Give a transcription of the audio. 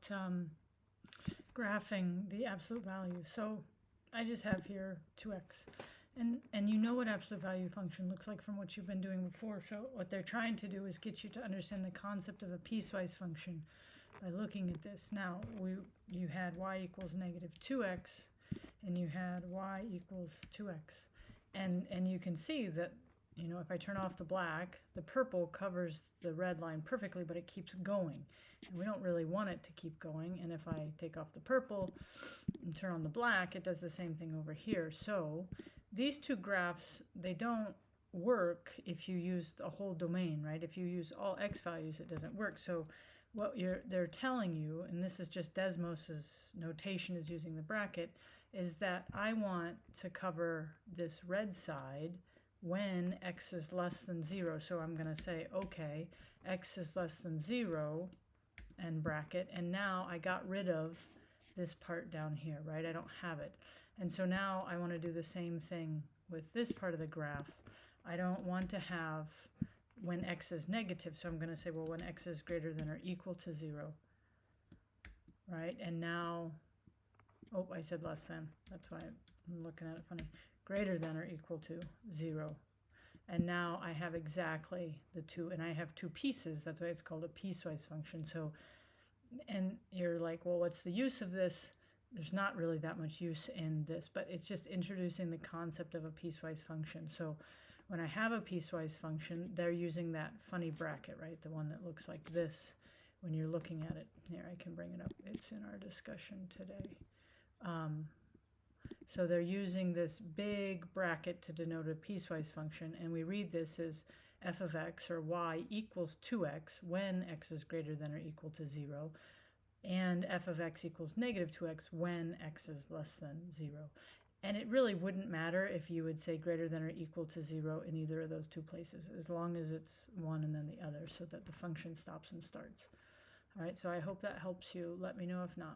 about graphing the absolute value. So I just have here 2x. And you know what absolute value function looks like from what you've been doing before. So what they're trying to do is get you to understand the concept of a piecewise function by looking at this. Now, you had y equals negative 2x, and you had y equals 2x. And you can see that, you know, if I turn off the black, the purple covers the red line perfectly, but it keeps going. And we don't really want it to keep going. And if I take off the purple and turn on the black, it does the same thing over here. So these two graphs, they don't work if you use the whole domain, right? If you use all x values, it doesn't work. So what they're telling you, and this is just Desmos's notation is using the bracket, is that I want to cover this red side when x is less than 0. So I'm going to say, okay, x is less than 0, and bracket, and now I got rid of this part down here, right? I don't have it. And so now I want to do the same thing with this part of the graph. I don't want to have when x is negative, so I'm going to say, well, when x is greater than or equal to 0, right? And now, oh, I said less than. That's why I'm looking at it funny. Greater than or equal to 0. And now I have exactly the two, and I have two pieces. That's why it's called a piecewise function. So, and you're like, well, what's the use of this? There's not really that much use in this, but it's just introducing the concept of a piecewise function. So when I have a piecewise function, they're using that funny bracket, right? The one that looks like this when you're looking at it. Here, I can bring it up. It's in our discussion today. So they're using this big bracket to denote a piecewise function, and we read this as f of x, or y, equals 2x when x is greater than or equal to 0, and f of x equals negative 2x when x is less than 0. And it really wouldn't matter if you would say greater than or equal to 0 in either of those two places, as long as it's one and then the other, so that the function stops and starts. All right, so I hope that helps you. Let me know if not.